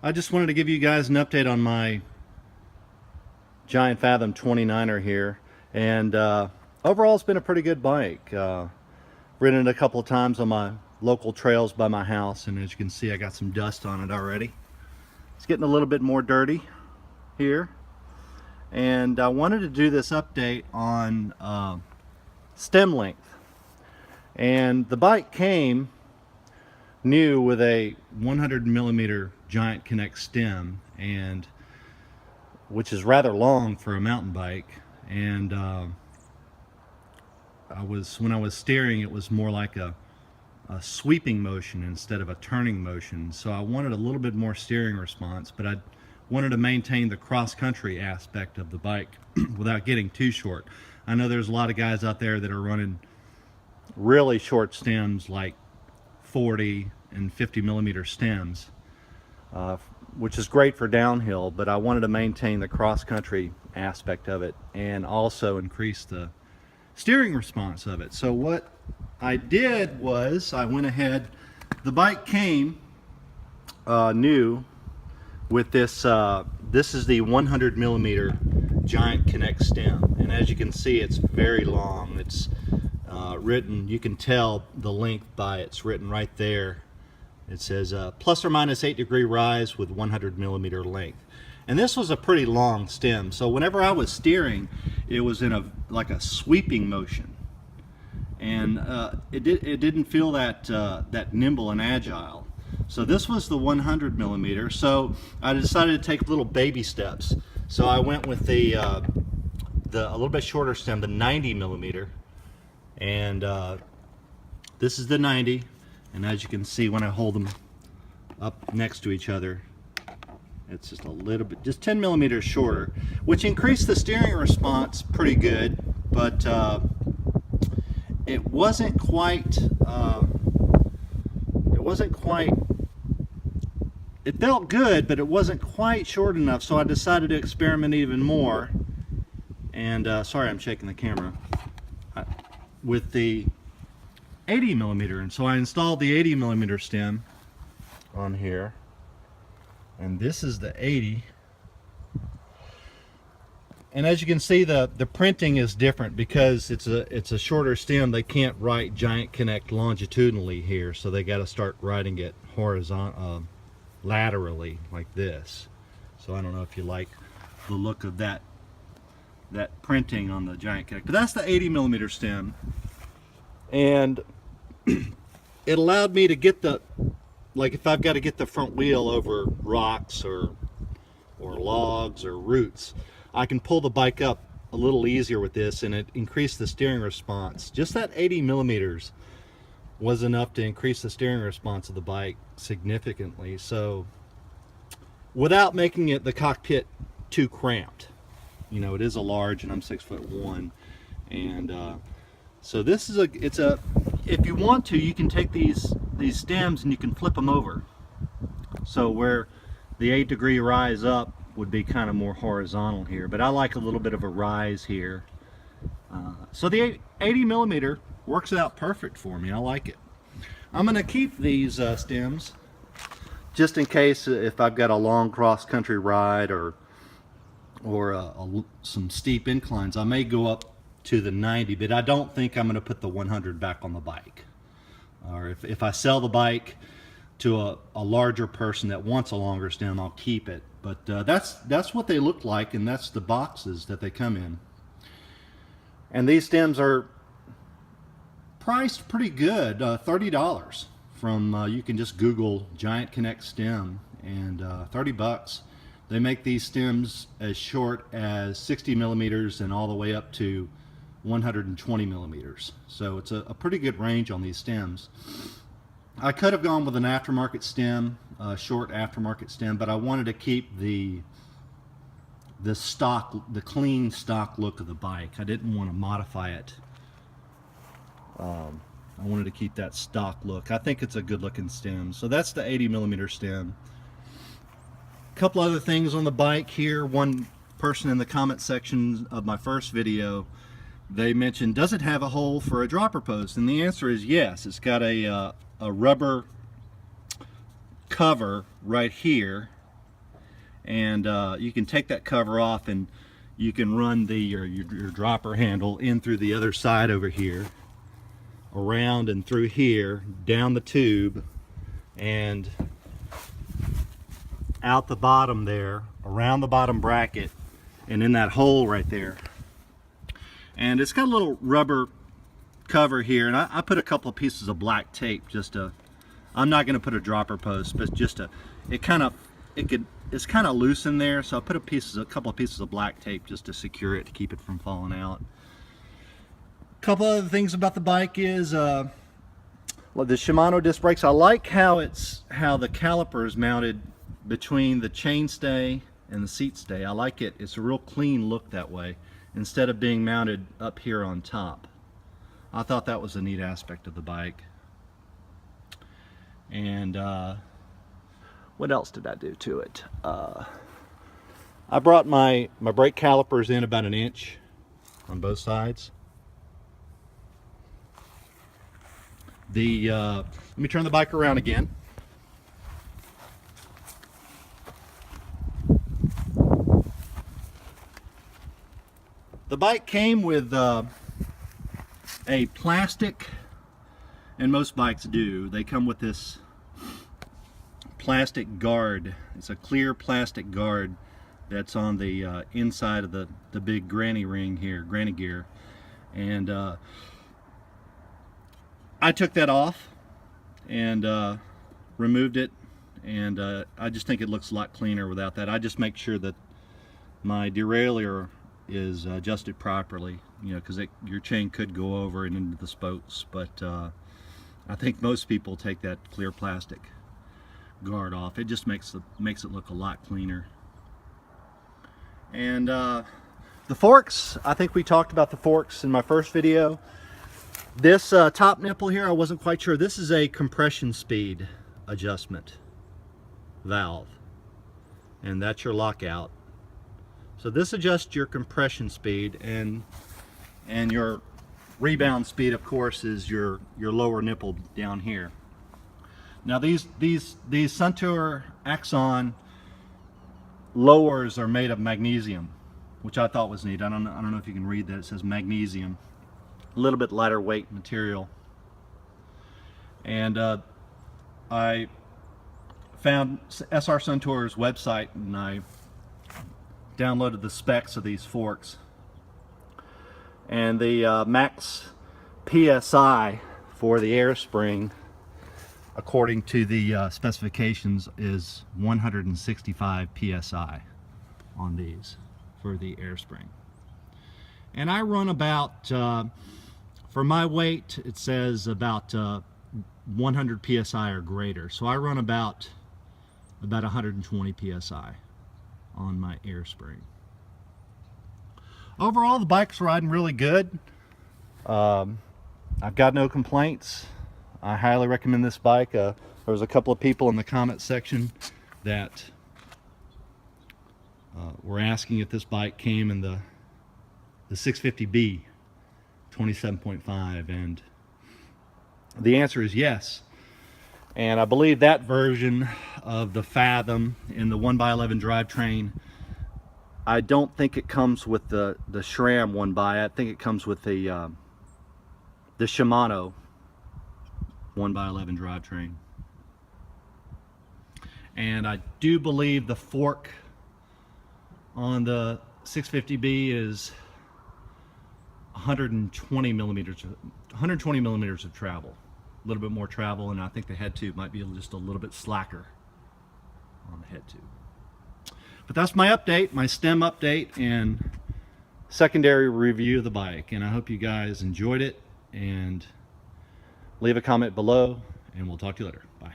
I just wanted to give you guys an update on my giant Fathom 29er here, and overall it's been a pretty good bike. Ridden it a couple of times on my local trails by my house, and as you can see I got some dust on it already. It's getting a little bit more dirty here, and I wanted to do this update on stem length. And the bike came new with a 100mm Giant Connect stem, and which is rather long for a mountain bike. And when I was steering, it was more like a sweeping motion instead of a turning motion. So I wanted a little bit more steering response, but I wanted to maintain the cross-country aspect of the bike without getting too short. I know there's a lot of guys out there that are running really short stems, like 40 and 50mm stems, which is great for downhill, but I wanted to maintain the cross-country aspect of it and also increase the steering response of it. So what I did was I went ahead, the bike came new with this, this is the 100mm Giant Connect stem, and as you can see it's very long. It's written, you can tell the length by it's written right there. It says plus or minus 8-degree rise with 100mm length. And this was a pretty long stem, so whenever I was steering, it was in like a sweeping motion, and it didn't feel that nimble and agile. So this was the 100mm. So I decided to take little baby steps. So I went with the a little bit shorter stem, the 90mm, and this is the 90. And as you can see, when I hold them up next to each other, it's just a little bit, just 10mm shorter, which increased the steering response pretty good, but it wasn't quite, it felt good, but it wasn't quite short enough, so I decided to experiment even more. And sorry, I'm shaking the camera, with the 80mm, and so I installed the 80mm stem on here, and this is the 80. And as you can see, the printing is different because it's a shorter stem. They can't write Giant Connect longitudinally here, so they got to start writing it horizontal, laterally like this. So I don't know if you like the look of that printing on the Giant Connect, but that's the 80mm stem. And it allowed me to get the, like if I've got to get the front wheel over rocks or logs or roots, I can pull the bike up a little easier with this, and it increased the steering response. Just that 80mm was enough to increase the steering response of the bike significantly, so without making it the cockpit too cramped. You know, it is a large, and I'm 6'1", and so this is if you want to, you can take these stems and you can flip them over. So where the 8-degree rise up would be kind of more horizontal here, but I like a little bit of a rise here. So the 80mm works out perfect for me. I like it. I'm going to keep these stems just in case if I've got a long cross-country ride or some steep inclines. I may go up to the 90, but I don't think I'm going to put the 100 back on the bike. Or if I sell the bike to a larger person that wants a longer stem, I'll keep it. But that's what they look like, and that's the boxes that they come in. And these stems are priced pretty good, $30 from, you can just Google Giant Connect stem, and 30 bucks. They make these stems as short as 60mm and all the way up to 120mm. So it's a pretty good range on these stems. I could have gone with an aftermarket stem, a short aftermarket stem, but I wanted to keep the clean stock look of the bike. I didn't want to modify it. I wanted to keep that stock look. I think it's a good looking stem. So that's the 80mm stem. A couple other things on the bike here. One person in the comment section of my first video, they mentioned, does it have a hole for a dropper post? And the answer is yes. It's got a rubber cover right here and you can take that cover off and you can run your dropper handle in through the other side over here, around and through here, down the tube, and out the bottom there, around the bottom bracket, and in that hole right there. And it's got a little rubber cover here, and I put a couple of pieces of black tape just to, I'm not going to put a dropper post, but just to, it's kind of loose in there, so I put a couple of pieces of black tape just to secure it, to keep it from falling out. A couple other things about the bike is well, the Shimano disc brakes. I like how the caliper is mounted between the chainstay and the seat stay. I like it. It's a real clean look that way, instead of being mounted up here on top. I thought that was a neat aspect of the bike. And what else did I do to it? I brought my brake calipers in about 1 inch on both sides. Let me turn the bike around again. The bike came with a plastic, and most bikes do. They come with this plastic guard. It's a clear plastic guard that's on the inside of the big granny ring here, granny gear. And I took that off and removed it, and I just think it looks a lot cleaner without that. I just make sure that my derailleur is adjusted properly, you know, because your chain could go over and into the spokes, but I think most people take that clear plastic guard off. It just makes it look a lot cleaner. And the forks, I think we talked about the forks in my first video. This top nipple here, I wasn't quite sure. This is a compression speed adjustment valve, and that's your lockout. So this adjusts your compression speed, and your rebound speed, of course, is your lower nipple down here. Now these Suntour Axon lowers are made of magnesium, which I thought was neat. I don't know if you can read that. It says magnesium. A little bit lighter weight material. And I found SR Suntour's website, and I downloaded the specs of these forks. And the max PSI for the air spring, according to the specifications, is 165 PSI on these for the air spring. And I run about, for my weight, it says about 100 PSI or greater. So I run about 120 PSI on my air spring. Overall, the bike's riding really good. I've got no complaints. I highly recommend this bike. There was a couple of people in the comment section that were asking if this bike came in the 650B 27.5, and the answer is yes. And I believe that version of the Fathom in the 1x11 drivetrain, I don't think it comes with the SRAM 1x. I think it comes with the Shimano 1x11 drivetrain. And I do believe the fork on the 650B is 120 millimeters of travel. A little bit more travel, and I think the head tube might be just a little bit slacker on the head tube. But that's my update, my STEM update and secondary review of the bike. And I hope you guys enjoyed it, and leave a comment below, and we'll talk to you later. Bye.